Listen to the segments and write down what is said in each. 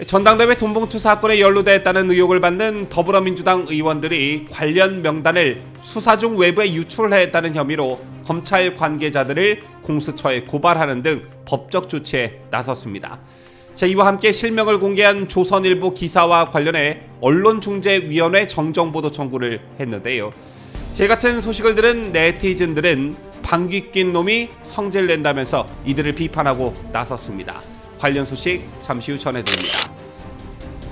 전당대회 돈봉투 사건에 연루됐다는 의혹을 받는 더불어민주당 의원들이 관련 명단을 수사 중 외부에 유출했다는 혐의로 검찰 관계자들을 공수처에 고발하는 등 법적 조치에 나섰습니다. 이와 함께 실명을 공개한 조선일보 기사와 관련해 언론중재위원회 정정보도 청구를 했는데요. 같은 소식을 들은 네티즌들은 방귀 낀 놈이 성질 낸다면서 이들을 비판하고 나섰습니다. 관련 소식 잠시 후 전해드립니다.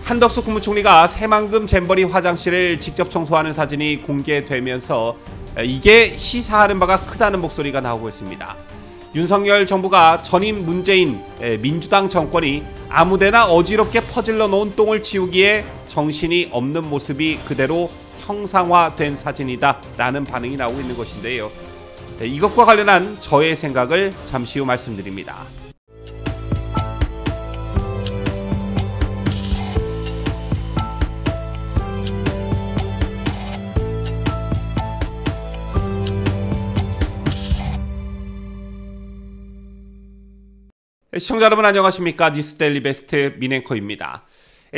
한덕수 국무총리가 새만금 잼버리 화장실을 직접 청소하는 사진이 공개되면서 이게 시사하는 바가 크다는 목소리가 나오고 있습니다. 윤석열 정부가 전임 문재인 민주당 정권이 아무데나 어지럽게 퍼질러 놓은 똥을 치우기에 정신이 없는 모습이 그대로 형상화된 사진이다 라는 반응이 나오고 있는 것인데요. 이것과 관련한 저의 생각을 잠시 후 말씀드립니다. 시청자 여러분 안녕하십니까? 뉴스데일리 베스트 민앵커입니다.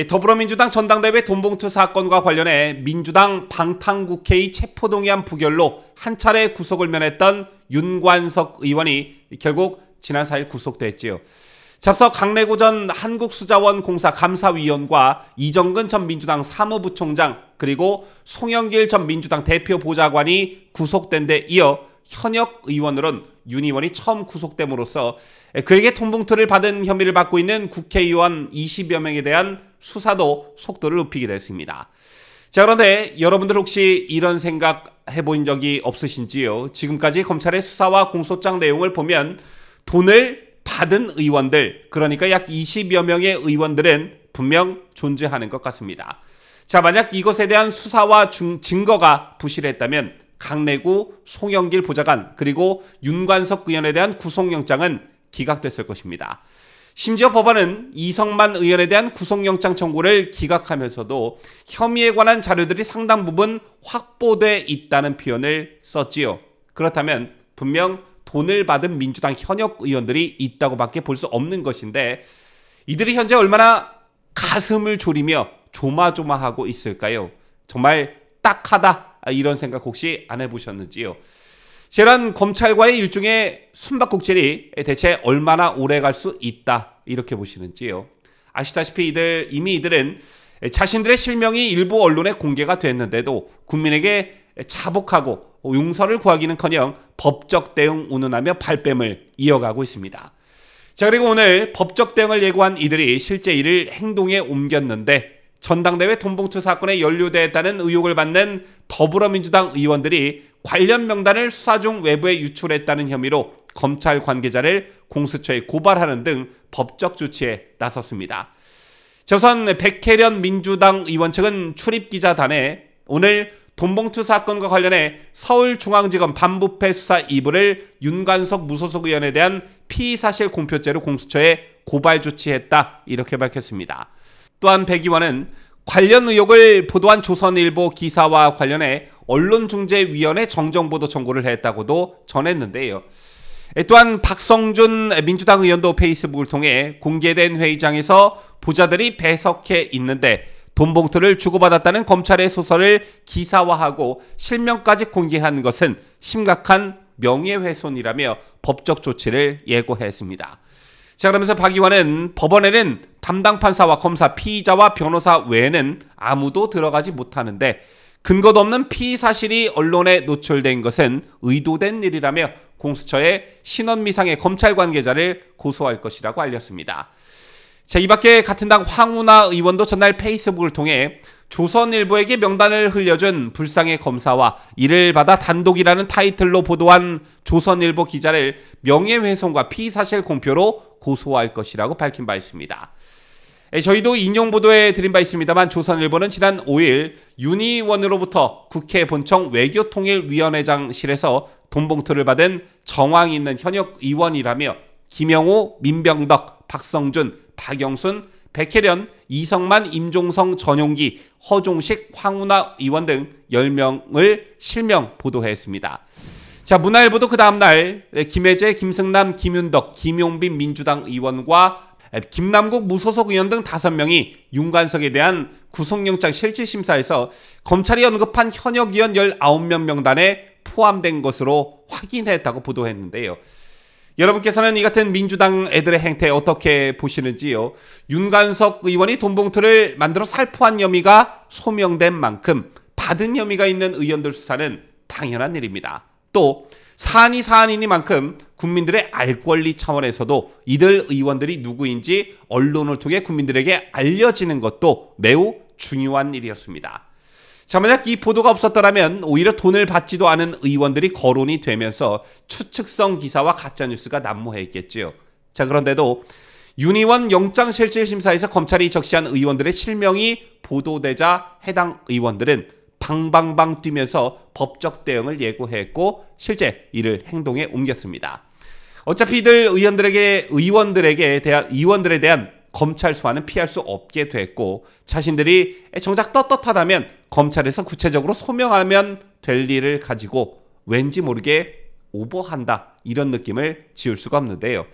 더불어민주당 전당대회 돈봉투 사건과 관련해 민주당 방탄국회의 체포동의안 부결로 한 차례 구속을 면했던 윤관석 의원이 결국 지난 4일 구속됐지요. 앞서 강래구 전 한국수자원공사 감사위원과 이정근 전 민주당 사무부총장 그리고 송영길 전 민주당 대표보좌관이 구속된 데 이어 현역 의원으론 윤 의원이 처음 구속됨으로써 그에게 돈봉투를 받은 혐의를 받고 있는 국회의원 20여 명에 대한 수사도 속도를 높이게 됐습니다. 그런데 여러분들 혹시 이런 생각 해본 적이 없으신지요? 지금까지 검찰의 수사와 공소장 내용을 보면 돈을 받은 의원들, 그러니까 약 20여 명의 의원들은 분명 존재하는 것 같습니다. 만약 이것에 대한 수사와 증거가 부실했다면 강래구 송영길 보좌관 그리고 윤관석 의원에 대한 구속영장은 기각됐을 것입니다. 심지어 법원은 이성만 의원에 대한 구속영장 청구를 기각하면서도 혐의에 관한 자료들이 상당 부분 확보돼 있다는 표현을 썼지요. 그렇다면 분명 돈을 받은 민주당 현역 의원들이 있다고밖에 볼 수 없는 것인데 이들이 현재 얼마나 가슴을 졸이며 조마조마하고 있을까요? 정말 딱하다 이런 생각 혹시 안 해보셨는지요? 이런 검찰과의 일종의 숨바꼭질이 대체 얼마나 오래 갈 수 있다 이렇게 보시는지요? 아시다시피 이미 이들은 자신들의 실명이 일부 언론에 공개가 됐는데도 국민에게 자복하고 용서를 구하기는커녕 법적 대응 운운하며 발뺌을 이어가고 있습니다. 그리고 오늘 법적 대응을 예고한 이들이 실제 이를 행동에 옮겼는데 전당대회 돈봉투 사건에 연루됐다는 의혹을 받는 더불어민주당 의원들이 관련 명단을 수사 중 외부에 유출했다는 혐의로 검찰 관계자를 공수처에 고발하는 등 법적 조치에 나섰습니다. 우선 백혜련 민주당 의원 측은 출입기자단에 오늘 돈봉투 사건과 관련해 서울중앙지검 반부패 수사 2부를 윤관석 무소속 의원에 대한 피의사실 공표죄로 공수처에 고발 조치했다 이렇게 밝혔습니다. 또한 백 의원은 관련 의혹을 보도한 조선일보 기사와 관련해 언론중재위원회 정정보도 청구를 했다고도 전했는데요. 또한 박성준 민주당 의원도 페이스북을 통해 공개된 회의장에서 보좌들이 배석해 있는데 돈봉투를 주고받았다는 검찰의 소설을 기사화하고 실명까지 공개한 것은 심각한 명예훼손이라며 법적 조치를 예고했습니다. 그러면서 박 의원은 법원에는 담당 판사와 검사, 피의자와 변호사 외에는 아무도 들어가지 못하는데 근거도 없는 피의 사실이 언론에 노출된 것은 의도된 일이라며 공수처에 신원미상의 검찰 관계자를 고소할 것이라고 알렸습니다. 이 밖에 같은 당 황운하 의원도 전날 페이스북을 통해 조선일보에게 명단을 흘려준 불쌍의 검사와 이를 받아 단독이라는 타이틀로 보도한 조선일보 기자를 명예훼손과 피의사실 공표로 고소할 것이라고 밝힌 바 있습니다. 저희도 인용 보도에 드린 바 있습니다만 조선일보는 지난 5일 윤 의원으로부터 국회 본청 외교통일위원회장실에서 돈봉투를 받은 정황이 있는 현역 의원이라며 김영호, 민병덕, 박성준, 박영순, 백혜련, 이성만, 임종성, 전용기, 허종식, 황운하 의원 등 10명을 실명 보도했습니다. 문화일보도 그 다음날 김혜재, 김승남, 김윤덕, 김용빈 민주당 의원과 김남국 무소속 의원 등 5명이 윤관석에 대한 구속영장 실질심사에서 검찰이 언급한 현역 의원 19명 명단에 포함된 것으로 확인했다고 보도했는데요. 여러분께서는 이 같은 민주당 애들의 행태 어떻게 보시는지요? 윤관석 의원이 돈봉투를 만들어 살포한 혐의가 소명된 만큼 받은 혐의가 있는 의원들 수사는 당연한 일입니다. 또 사안이 사안이니만큼 국민들의 알 권리 차원에서도 이들 의원들이 누구인지 언론을 통해 국민들에게 알려지는 것도 매우 중요한 일이었습니다. 자, 만약 이 보도가 없었더라면 오히려 돈을 받지도 않은 의원들이 거론이 되면서 추측성 기사와 가짜뉴스가 난무했겠지요. 자, 그런데도 윤 의원 영장실질심사에서 검찰이 적시한 의원들의 실명이 보도되자 해당 의원들은 방방방 뛰면서 법적 대응을 예고했고 실제 이를 행동에 옮겼습니다. 어차피 이들 의원들에 대한 검찰 수사는 피할 수 없게 됐고 자신들이 정작 떳떳하다면 검찰에서 구체적으로 소명하면 될 일을 가지고 왠지 모르게 오버한다 이런 느낌을 지울 수가 없는데요.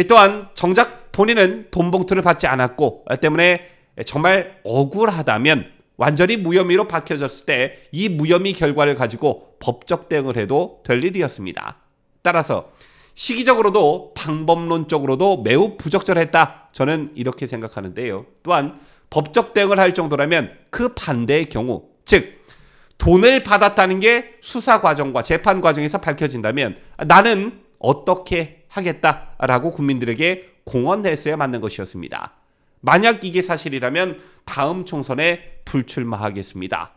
또한 정작 본인은 돈봉투를 받지 않았고 때문에 정말 억울하다면 완전히 무혐의로 밝혀졌을 때 이 무혐의 결과를 가지고 법적 대응을 해도 될 일이었습니다. 따라서 시기적으로도 방법론적으로도 매우 부적절했다. 저는 이렇게 생각하는데요. 또한 법적 대응을 할 정도라면 그 반대의 경우, 즉 돈을 받았다는 게 수사 과정과 재판 과정에서 밝혀진다면 나는 어떻게 하겠다라고 국민들에게 공언했어야 맞는 것이었습니다. 만약 이게 사실이라면 다음 총선에 불출마하겠습니다.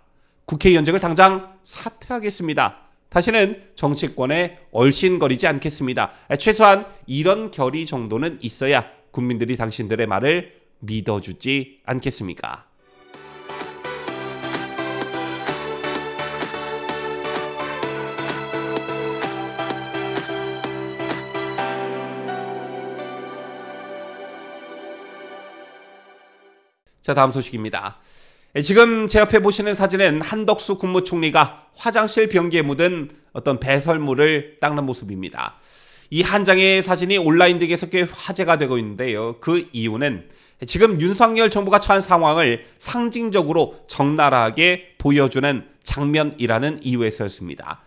국회의원직을 당장 사퇴하겠습니다. 다시는 정치권에 얼씬거리지 않겠습니다. 최소한 이런 결의 정도는 있어야 국민들이 당신들의 말을 믿어주지 않겠습니까? 자, 다음 소식입니다. 지금 제 옆에 보시는 사진은 한덕수 국무총리가 화장실 변기에 묻은 어떤 배설물을 닦는 모습입니다. 이 한 장의 사진이 온라인 등에서 꽤 화제가 되고 있는데요. 그 이유는 지금 윤석열 정부가 처한 상황을 상징적으로 적나라하게 보여주는 장면이라는 이유에서였습니다.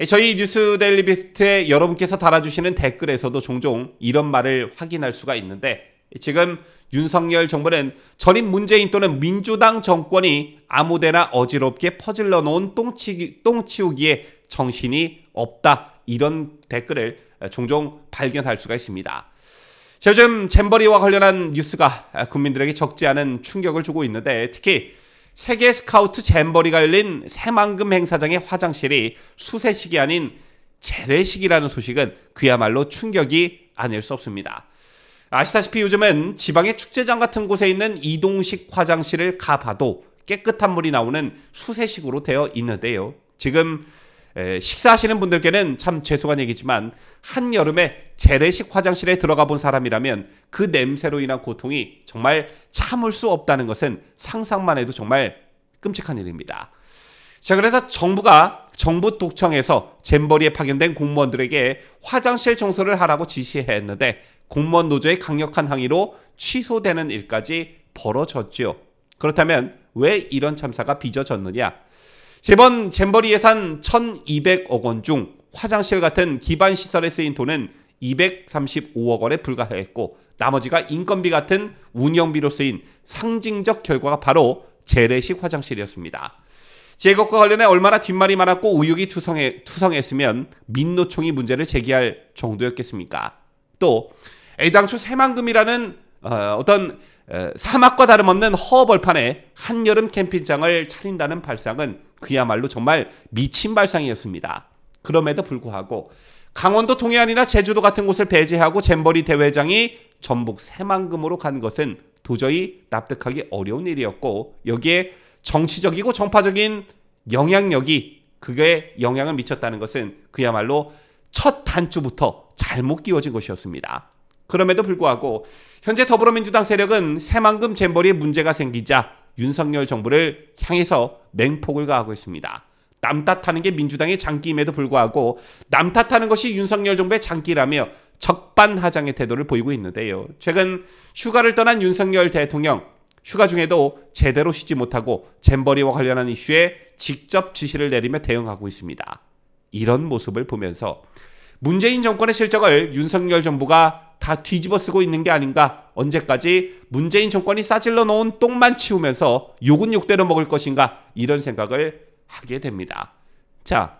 저희 뉴스데일리비스트에 여러분께서 달아주시는 댓글에서도 종종 이런 말을 확인할 수가 있는데 지금 윤석열 정부는 전임 문재인 또는 민주당 정권이 아무데나 어지럽게 퍼질러 놓은 똥치우기에 정신이 없다. 이런 댓글을 종종 발견할 수가 있습니다. 요즘 잼버리와 관련한 뉴스가 국민들에게 적지 않은 충격을 주고 있는데 특히 세계 스카우트 잼버리가 열린 새만금 행사장의 화장실이 수세식이 아닌 재래식이라는 소식은 그야말로 충격이 아닐 수 없습니다. 아시다시피 요즘은 지방의 축제장 같은 곳에 있는 이동식 화장실을 가봐도 깨끗한 물이 나오는 수세식으로 되어 있는데요. 지금 식사하시는 분들께는 참 죄송한 얘기지만 한여름에 재래식 화장실에 들어가 본 사람이라면 그 냄새로 인한 고통이 정말 참을 수 없다는 것은 상상만 해도 정말 끔찍한 일입니다. 자, 그래서 정부 독청에서 잼버리에 파견된 공무원들에게 화장실 청소를 하라고 지시했는데 공무원 노조의 강력한 항의로 취소되는 일까지 벌어졌죠. 그렇다면 왜 이런 참사가 빚어졌느냐? 이번 잼버리 예산 1,200억 원 중 화장실 같은 기반 시설에 쓰인 돈은 235억 원에 불과했고 나머지가 인건비 같은 운영비로 쓰인 상징적 결과가 바로 재래식 화장실이었습니다. 이것과 관련해 얼마나 뒷말이 많았고 의혹이 투성했으면 민노총이 문제를 제기할 정도였겠습니까? 또 애당초 새만금이라는 어떤 사막과 다름없는 허벌판에 한여름 캠핑장을 차린다는 발상은 그야말로 정말 미친 발상이었습니다. 그럼에도 불구하고 강원도 동해안이나 제주도 같은 곳을 배제하고 잼버리 대회장이 전북 새만금으로 간 것은 도저히 납득하기 어려운 일이었고 여기에 정치적이고 정파적인 영향력이 그게 영향을 미쳤다는 것은 그야말로 첫 단추부터 잘못 끼워진 것이었습니다. 그럼에도 불구하고 현재 더불어민주당 세력은 새만금 잼버리에 문제가 생기자 윤석열 정부를 향해서 맹폭을 가하고 있습니다. 남 탓하는 게 민주당의 장기임에도 불구하고 남 탓하는 것이 윤석열 정부의 장기라며 적반하장의 태도를 보이고 있는데요. 최근 휴가를 떠난 윤석열 대통령, 휴가 중에도 제대로 쉬지 못하고 잼버리와 관련한 이슈에 직접 지시를 내리며 대응하고 있습니다. 이런 모습을 보면서 문재인 정권의 실정을 윤석열 정부가 다 뒤집어 쓰고 있는 게 아닌가, 언제까지 문재인 정권이 싸질러 놓은 똥만 치우면서 욕은 욕대로 먹을 것인가, 이런 생각을 하게 됩니다. 자,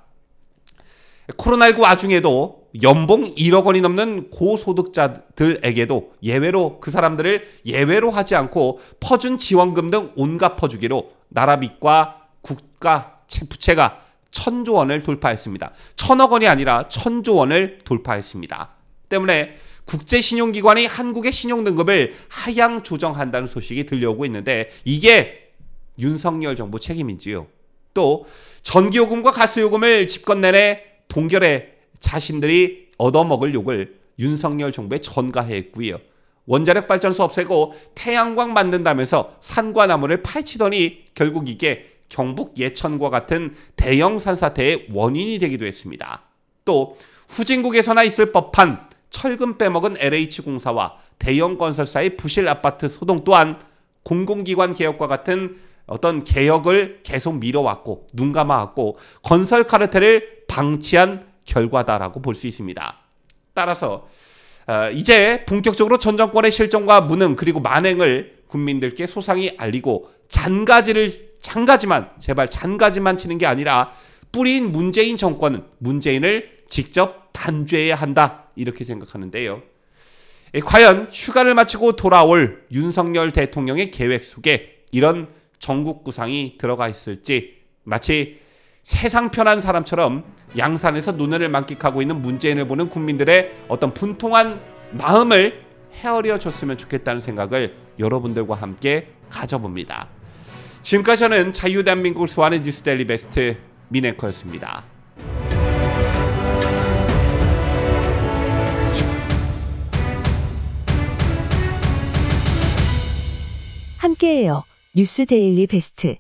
코로나19 와중에도 연봉 1억 원이 넘는 고소득자들에게도 예외로, 그 사람들을 예외로 하지 않고 퍼준 지원금 등 온갖 퍼주기로 나라 빚과 국가 부채가 1,000조 원을 돌파했습니다. 1,000억 원이 아니라 1,000조 원을 돌파했습니다. 때문에 국제신용기관이 한국의 신용등급을 하향 조정한다는 소식이 들려오고 있는데, 이게 윤석열 정부 책임인지요? 또 전기요금과 가스요금을 집권 내내 동결해 자신들이 얻어먹을 욕을 윤석열 정부에 전가했고요. 원자력 발전소 없애고 태양광 만든다면서 산과 나무를 파헤치더니 결국 이게 경북 예천과 같은 대형 산사태의 원인이 되기도 했습니다. 또 후진국에서나 있을 법한 철근 빼먹은 LH공사와 대형 건설사의 부실 아파트 소동 또한 공공기관 개혁과 같은 어떤 개혁을 계속 미뤄왔고 눈 감아왔고 건설 카르텔을 방치한 결과다라고 볼 수 있습니다. 따라서 이제 본격적으로 전 정권의 실정과 무능 그리고 만행을 국민들께 소상히 알리고 잔가지만 치는 게 아니라 뿌리인 문재인 정권은 문재인을 직접 단죄해야 한다, 이렇게 생각하는데요. 과연 휴가를 마치고 돌아올 윤석열 대통령의 계획 속에 이런 전국 구상이 들어가 있을지, 마치 세상 편한 사람처럼 양산에서 노년을 만끽하고 있는 문재인을 보는 국민들의 어떤 분통한 마음을 헤아려 줬으면 좋겠다는 생각을 여러분들과 함께 가져봅니다. 지금까지 저는 자유대한민국을 소환의 뉴스데일리 베스트 민앵커였습니다. 함께해요. 뉴스데일리 베스트.